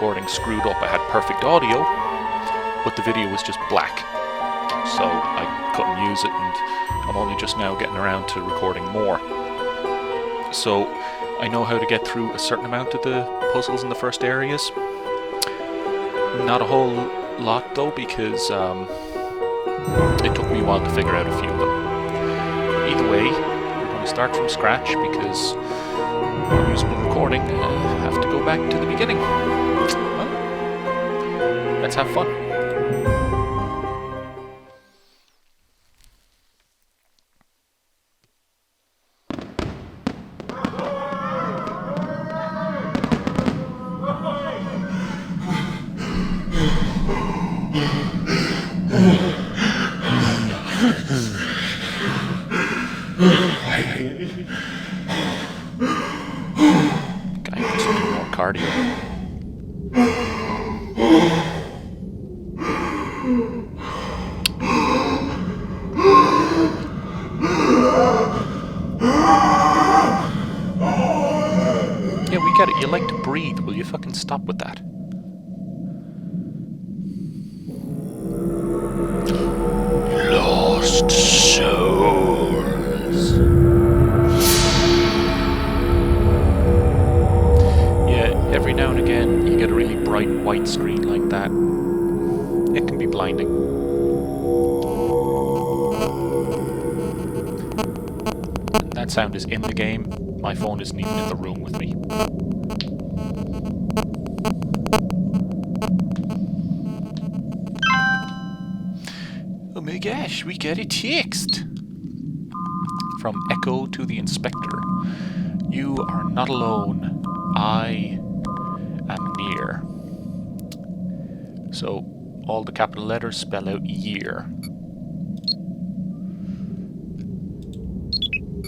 recording screwed up. I had perfect audio, but the video was just black. So I couldn't use it, and I'm only just now getting around to recording more. So I know how to get through a certain amount of the puzzles in the first areas. Not a whole lot though, because it took me a while to figure out a few of them. Either way, we're going to start from scratch because I'm using the recording and I have to go back to the beginning. Well, let's have fun. Guy wants to do more cardio. Yeah, we get it. You like to breathe. Will you fucking stop with that? Lost souls. Yeah, every now and again you get a really bright white screen like that. It can be blinding. And that sound is in the game. My phone isn't even in the room with me. Oh my gosh, we get a text! From Echo to the Inspector. You are not alone. I am near. So, all the capital letters spell out year.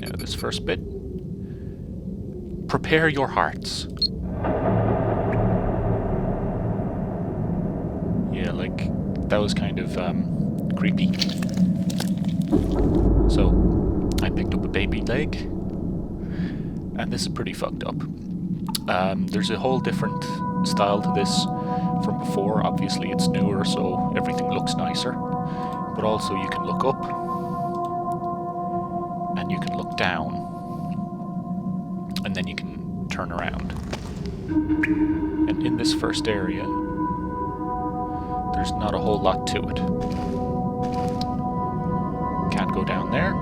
Now this first bit. Prepare your hearts. Yeah, like, that was kind of, creepy. So, I picked up a baby leg, and this is pretty fucked up. There's a whole different style to this from before. Obviously it's newer, so everything looks nicer. But also you can look up, and you can look down, and then you can turn around. And in this first area, there's not a whole lot to it. Can't go down there,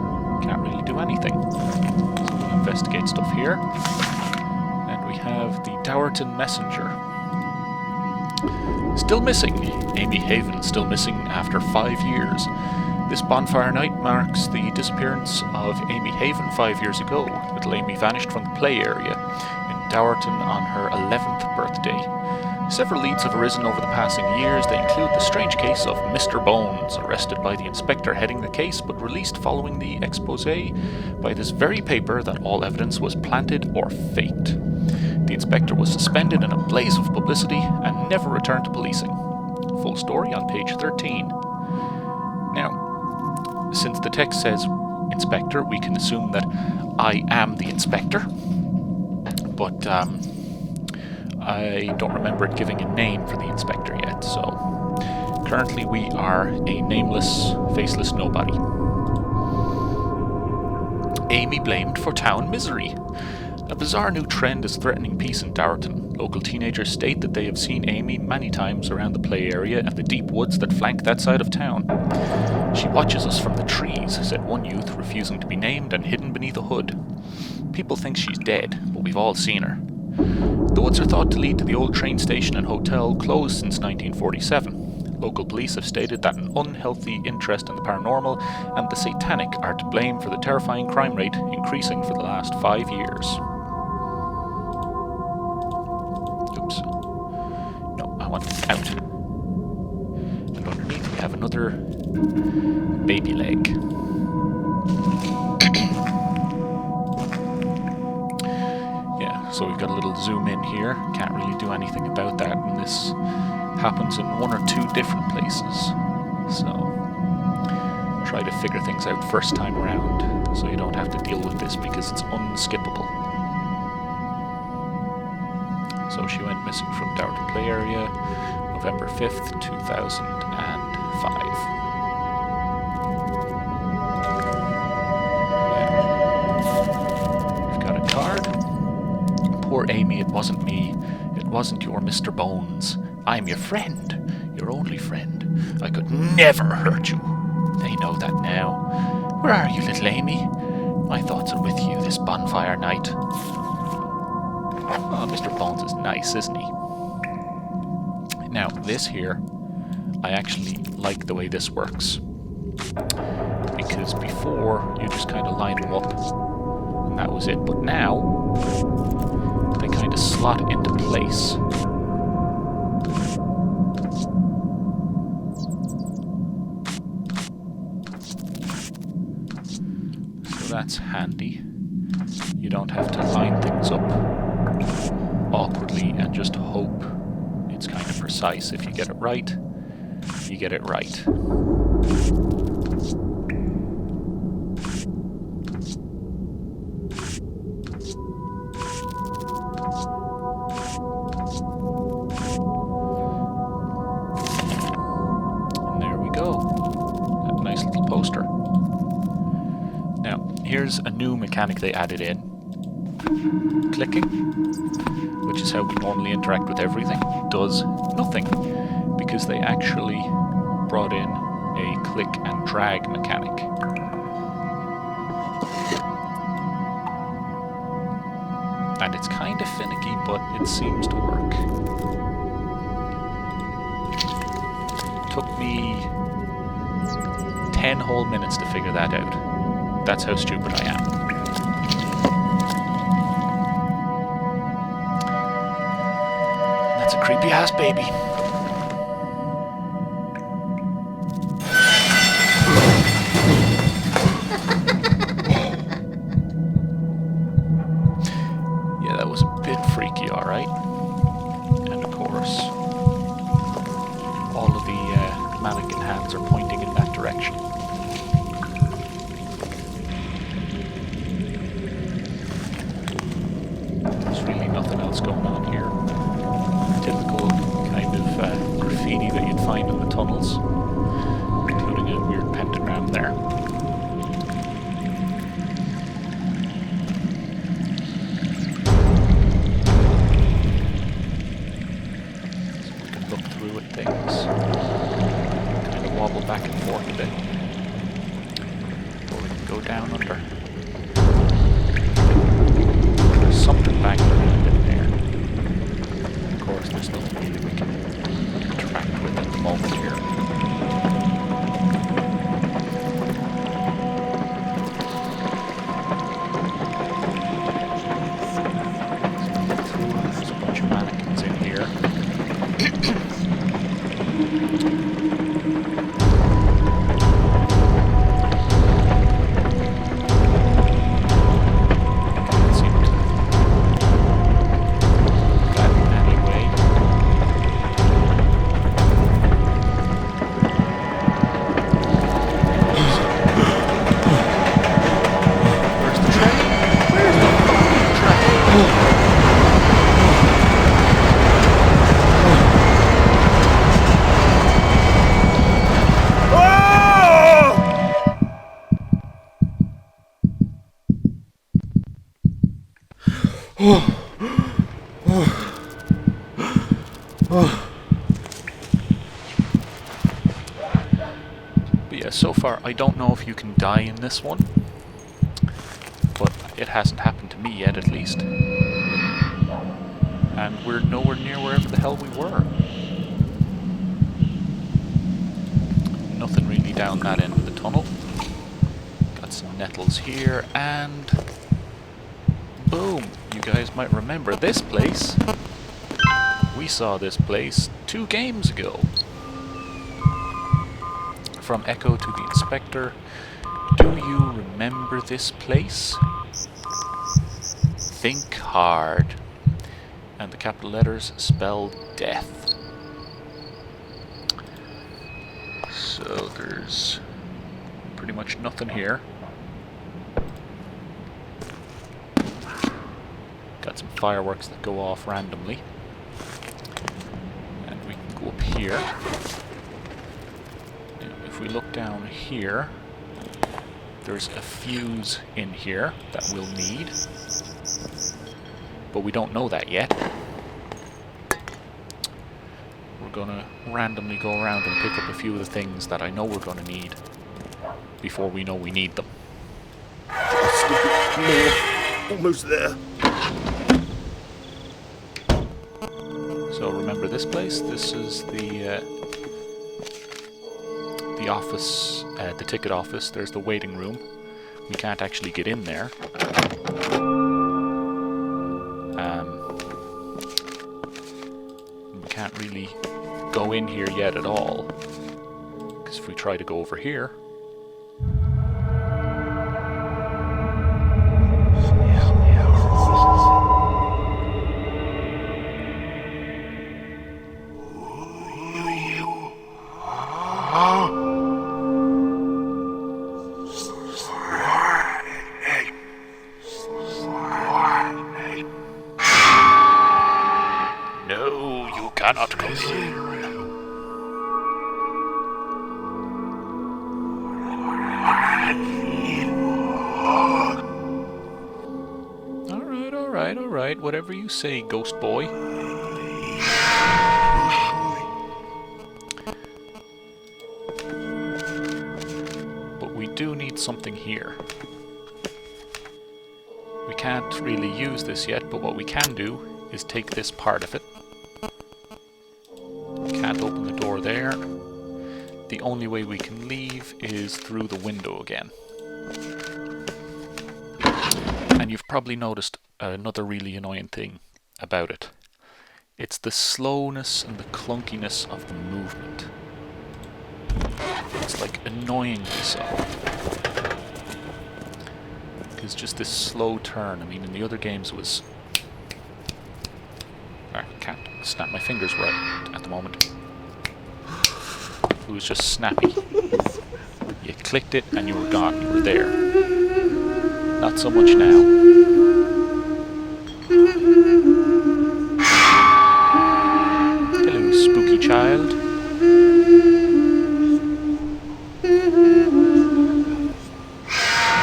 can't really do anything. So we'll investigate stuff here. And we have the Dowerton Messenger. Still missing. Amy Haven still missing after 5 years. This bonfire night marks the disappearance of Amy Haven 5 years ago. Little Amy vanished from the play area in Dowerton on her 11th birthday. Several leads have arisen over the passing years. They include the strange case of Mr. Bones, arrested by the inspector heading the case, but released following the expose by this very paper that all evidence was planted or faked. The inspector was suspended in a blaze of publicity and never returned to policing. Full story on page 13. Now, since the text says inspector, we can assume that I am the inspector, but I don't remember it giving a name for the inspector yet, so currently we are a nameless, faceless nobody. Amy blamed for town misery. A bizarre new trend is threatening peace in Dowerton. Local teenagers state that they have seen Amy many times around the play area and the deep woods that flank that side of town. She watches us from the trees, said one youth, refusing to be named and hidden beneath a hood. People think she's dead, but we've all seen her. The woods are thought to lead to the old train station and hotel, closed since 1947. Local police have stated that an unhealthy interest in the paranormal and the satanic are to blame for the terrifying crime rate increasing for the last 5 years. Oops. No, I want this out. And underneath we have another baby leg. So we've got a little zoom in here, can't really do anything about that, and this happens in 1 or 2 different places. So try to figure things out first time around, so you don't have to deal with this because it's unskippable. So So she went missing from Dowerton Play Area, November 5th, 2005. We've got a card. Poor Amy, it wasn't me. It wasn't your Mr. Bones. I'm your friend. Your only friend. I could never hurt you. They know that now. Where are you, little Amy? My thoughts are with you this bonfire night. Oh, Mr. Bones is nice, isn't he? Now, this here, I actually like the way this works. Because before, you just kind of line them up, and that was it. But now, they kind of slot into place. That's handy. You don't have to line things up awkwardly and just hope it's kind of precise. If you get it right, you get it right. And there we go. That nice little poster. Here's a new mechanic they added in. Clicking, which is how we normally interact with everything, does nothing. Because they actually brought in a click and drag mechanic. And it's kind of finicky, but it seems to work. Took me 10 whole minutes to figure that out. That's how stupid I am. That's a creepy ass baby. Yeah, that was a bit freaky, alright. And of course, all of the mannequin hands are pointing in that direction. Going on here. Typical kind of graffiti that you'd find in the tunnels, including a weird pentagram there. So we can look through at things, kind of wobble back and forth a bit, or we can go down under. There's something back there. There's nothing really we can interact with at the moment here. There's a bunch of mannequins in here. But yeah, so far I don't know if you can die in this one, but it hasn't happened to me yet at least. And we're nowhere near wherever the hell we were. Nothing really down that end of the tunnel. Got some nettles here, and boom! You guys might remember this place. We saw this place 2 games ago. From Echo to the Inspector. Do you remember this place? Think hard. And the capital letters spell death. So there's pretty much nothing here. Got some fireworks that go off randomly. here. Now, if we look down here, there's a fuse in here that we'll need. But we don't know that yet. We're gonna randomly go around and pick up a few of the things that I know we're gonna need before we know we need them. More. Almost there. So remember this place? This is the office, the ticket office. There's the waiting room. We can't actually get in there. We can't really go in here yet at all. Because if we try to go over here... No, you cannot come in. Alright, whatever you say, ghost boy. But we do need something here. We can't really use this yet, but what we can do is take this part of it. Can't open the door there. The only way we can leave is through the window again. And you've probably noticed another really annoying thing about it. It's the slowness and the clunkiness of the movement. It's like annoyingly so. Because just this slow turn, I mean in the other games it was... I can't snap my fingers right at the moment. It was just snappy. You clicked it and you were gone, you were there. Not so much now. Hello, spooky child.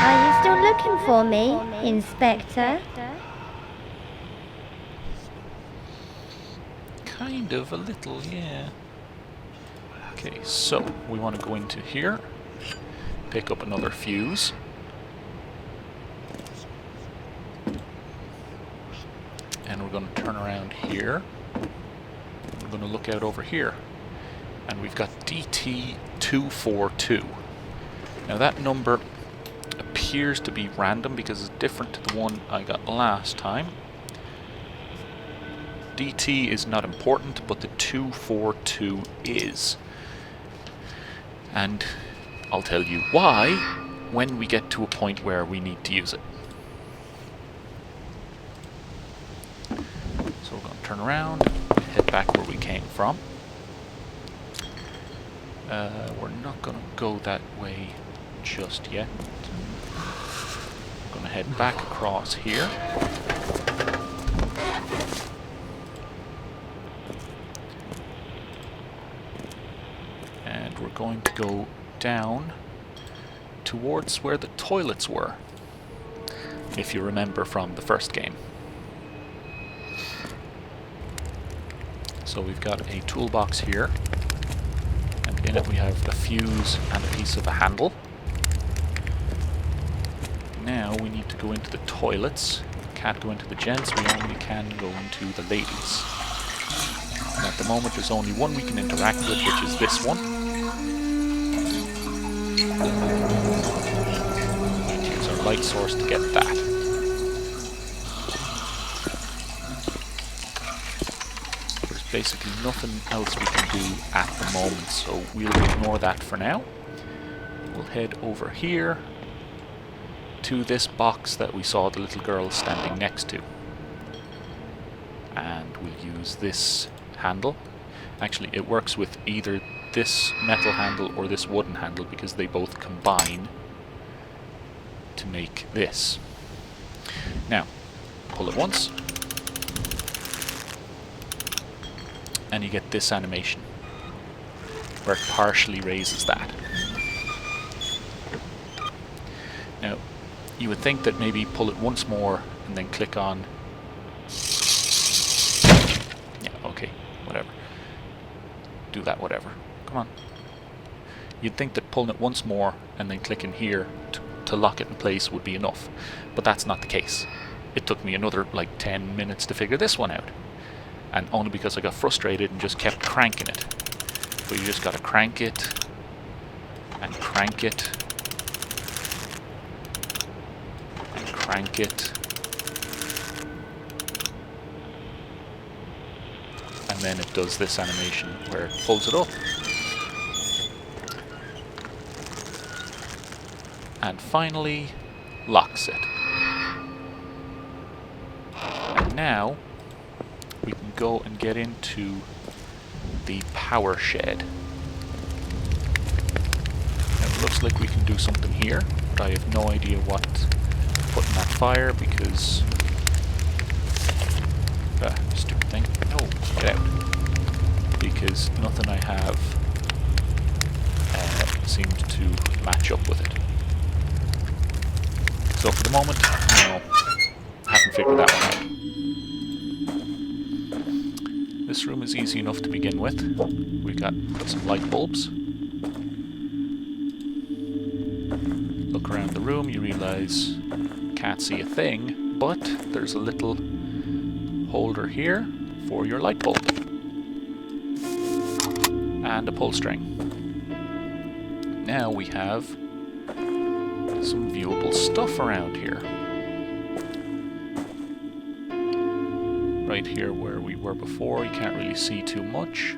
Are you still looking for me, Inspector? Kind of, a little, yeah. Okay, so we want to go into here, pick up another fuse. And we're going to turn around here. We're going to look out over here. And we've got DT242. Now that number appears to be random because it's different to the one I got last time. DT is not important, but the 242 is. And I'll tell you why when we get to a point where we need to use it. So we're going to turn around, head back where we came from. We're not going to go that way just yet. We're going to head back across here. And we're going to go down towards where the toilets were, if you remember from the first game. So we've got a toolbox here, and in it we have a fuse and a piece of a handle. Now we need to go into the toilets. Can't go into the gents, we only can go into the ladies. And at the moment there's only one we can interact with, which is this one. And use our light source to get that. There's basically nothing else we can do at the moment, so we'll ignore that for now. We'll head over here to this box that we saw the little girl standing next to. And we'll use this handle. Actually, it works with either this metal handle or this wooden handle because they both combine to make this. Now, pull it once, and you get this animation. where it partially raises that. Now, you would think that maybe pull it once more and then click on... Yeah, okay, whatever. Do that, whatever. Come on. You'd think that pulling it once more and then clicking here to lock it in place would be enough. But that's not the case. It took me another like 10 minutes to figure this one out. And only because I got frustrated and just kept cranking it. But you just gotta crank it and crank it and crank it, and then it does this animation where it pulls it up and finally locks it. And now we can go and get into the power shed. Now it looks like we can do something here, but I have no idea what to put in that fire because... stupid thing. No, get out. Because nothing I have seems to match up with it. So for the moment, no, haven't figured that one out. This room is easy enough to begin with. We've got some light bulbs. Look around the room, you realise can't see a thing, but there's a little holder here for your light bulb. And a pull string. Now we have some viewable stuff around here. Right here where we were before, you can't really see too much.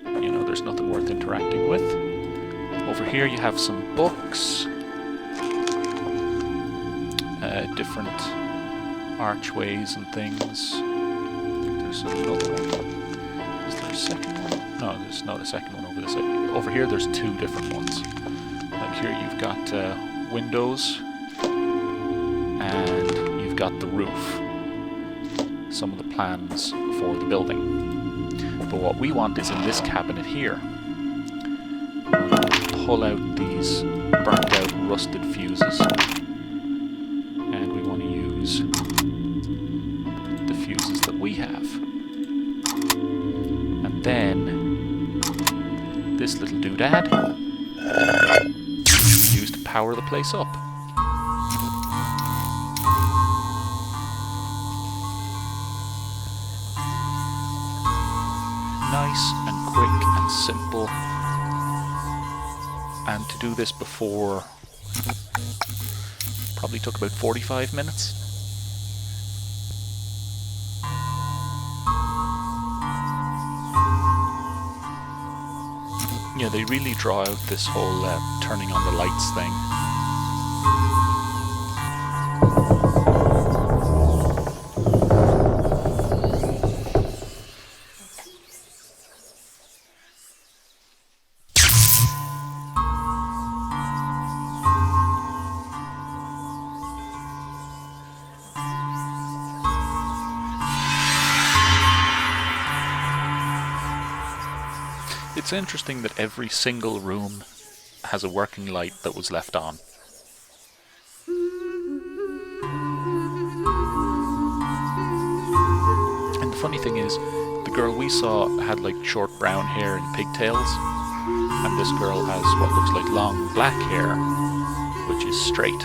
You know, there's nothing worth interacting with. Over here you have some books. Different archways and things. I think there's another one. Is there a second one? No, there's not a second one over this side. Over here there's two different ones. Like here you've got windows and you've got the roof. Some of the plans for the building. But what we want is in this cabinet here. Pull out these burnt out rusted fuses. And we want to use the fuses that we have. And then this little doodad should be used to power the place up. Nice and quick and simple. And to do this before probably took about 45 minutes. Yeah, they really draw out this whole turning on the lights thing. It's interesting that every single room has a working light that was left on. And the funny thing is, the girl we saw had like short brown hair and pigtails, and this girl has what looks like long black hair, which is straight.